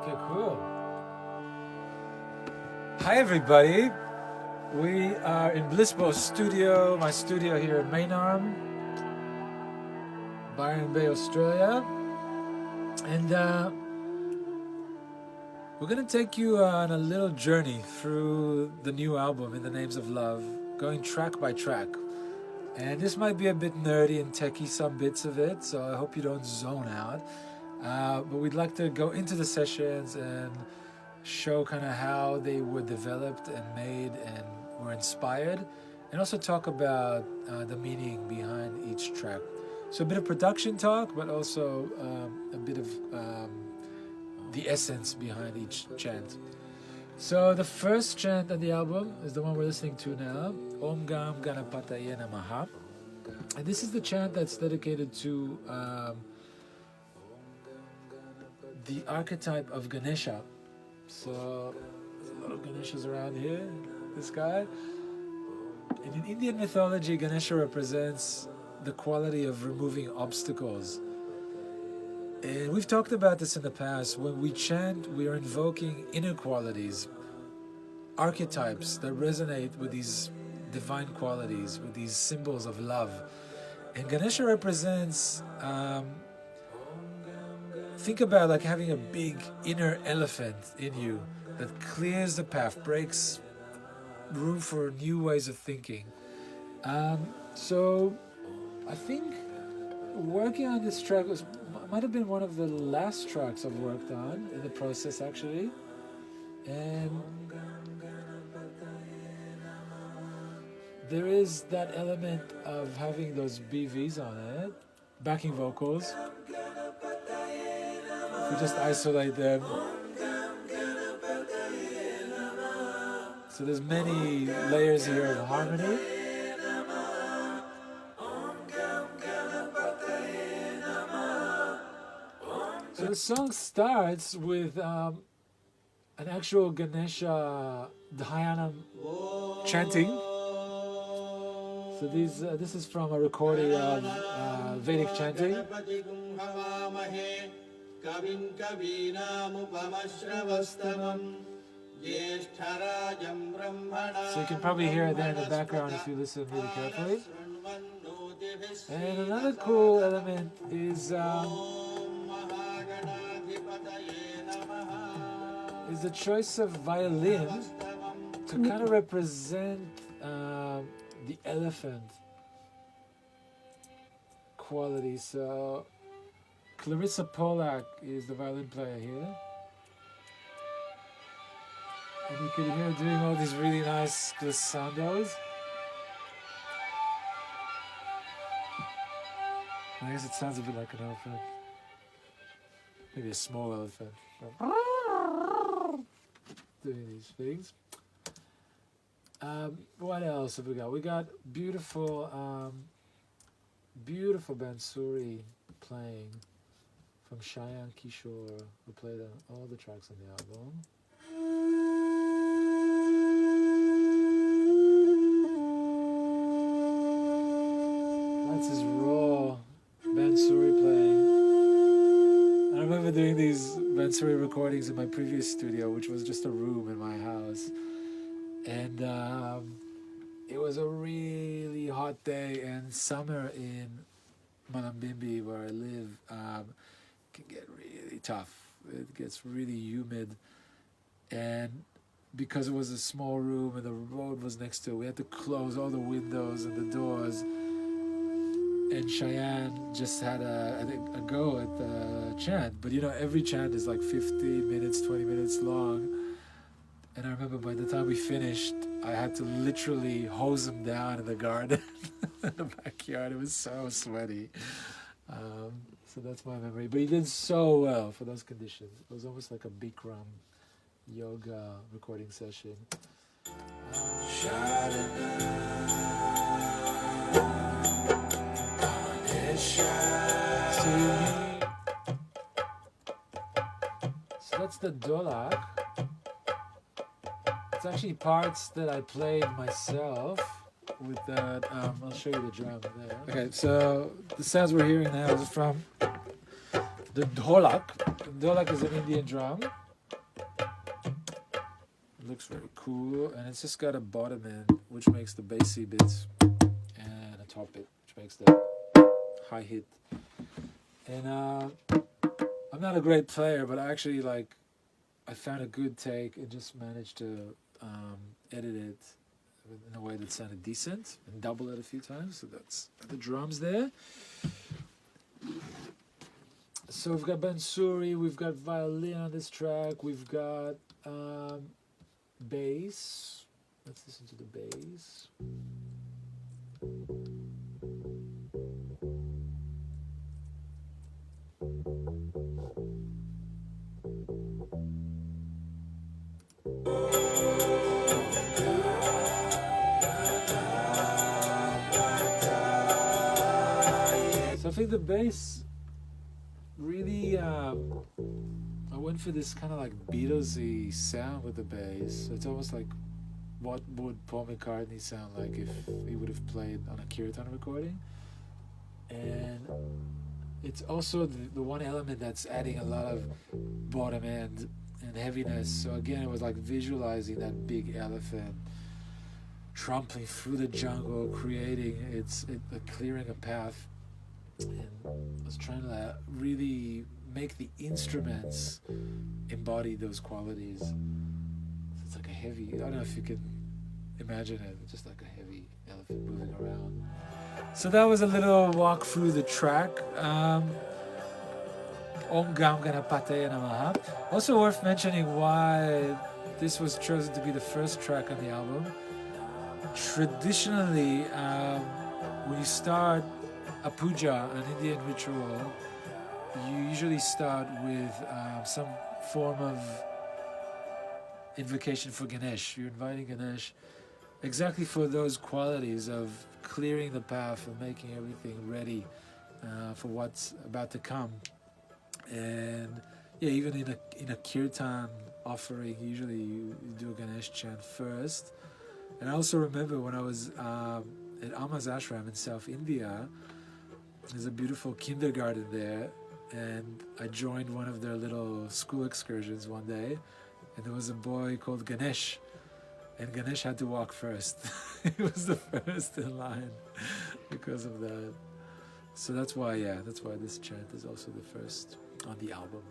Okay, cool. Hi, everybody. We are in Blissbo's studio, my studio here in Maynarm, Byron Bay, Australia. And we're going to take you on a little journey through the new album, In the Names of Love, going track by track. And this might be a bit nerdy and techie, some bits of it, so I hope you don't zone out. But we'd like to go into the sessions and show kind of how they were developed and made and were inspired, and also talk about the meaning behind each track. So a bit of production talk, but also a bit of the essence behind each chant. So the first chant of the album is the one we're listening to now, Gam Ganapataye Namaha. And this is the chant that's dedicated to the archetype of Ganesha. So there's a lot of Ganeshas around here, this guy. And in Indian mythology, Ganesha represents the quality of removing obstacles. And we've talked about this in the past. When we chant, we are invoking inner qualities, archetypes that resonate with these divine qualities, with these symbols of love. And Ganesha represents, think about like having a big inner elephant in you that clears the path, breaks room for new ways of thinking. So I think working on this track might have been one of the last tracks I've worked on in the process, actually. And there is that element of having those BVs on it, backing vocals. If we just isolate them. So there's many layers here of harmony. So the song starts with an actual Ganesha Dhyanam chanting. So this is from a recording of Vedic chanting. So you can probably hear it there in the background if you listen really carefully. And another cool element is the choice of violin to kind of represent the elephant quality. So Clarissa Polak is the violin player here. And you can hear her doing all these really nice glissandos. I guess it sounds a bit like an elephant. Maybe a small elephant. Doing these things. What else have we got? We got beautiful Bansuri playing from Cheyenne Kishore, who played all the tracks on the album. That's his raw Bansuri playing. I remember doing these Bansuri recordings in my previous studio, which was just a room in my house. And it was a really hot day, and summer in Malambimbi, where I live, can get really tough. It gets really humid. And because it was a small room and the road was next to it, we had to close all the windows and the doors. And Cheyenne just had a go at the chant. But you know, every chant is like 50 minutes, 20 minutes long. And I remember by the time we finished, I had to literally hose him down in the garden, in the backyard. It was so sweaty. So that's my memory. But he did so well for those conditions. It was almost like a Bikram yoga recording session. So that's the dolak. It's actually parts that I played myself with that. I'll show you the drum there. Okay, so the sounds we're hearing now is from the dholak. The dholak is an Indian drum. looks very cool, and it's just got a bottom end which makes the bassy bits, and a top bit which makes the high hit. And I'm not a great player, but actually, like, I found a good take and just managed to edit it in a way that sounded decent and double it a few times. So that's the drums there. So we've got bansuri, we've got violin on this track, we've got bass. Let's listen to the bass. So I think the bass really, I went for this kind of like Beatlesy sound with the bass. It's almost like what would Paul McCartney sound like if he would have played on a Kirtan recording. And it's also the one element that's adding a lot of bottom end and heaviness. So again, it was like visualizing that big elephant trampling through the jungle, creating clearing a path. And I was trying to really make the instruments embody those qualities. So it's like a heavy, I don't know if you can imagine it, it's just like a heavy elephant moving around. So that was a little walk through the track. Gam Ganapataye Namaha. Also worth mentioning why this was chosen to be the first track on the album. Traditionally, when you start a puja, an Indian ritual, you usually start with some form of invocation for Ganesh. You're inviting Ganesh exactly for those qualities of clearing the path and making everything ready for what's about to come. And yeah, even in a kirtan offering, usually you do a Ganesh chant first. And I also remember when I was at Amma's ashram in South India, there's a beautiful kindergarten there, and I joined one of their little school excursions one day, and there was a boy called Ganesh, and Ganesh had to walk first. He was the first in line because of that. So that's why this chant is also the first on the album.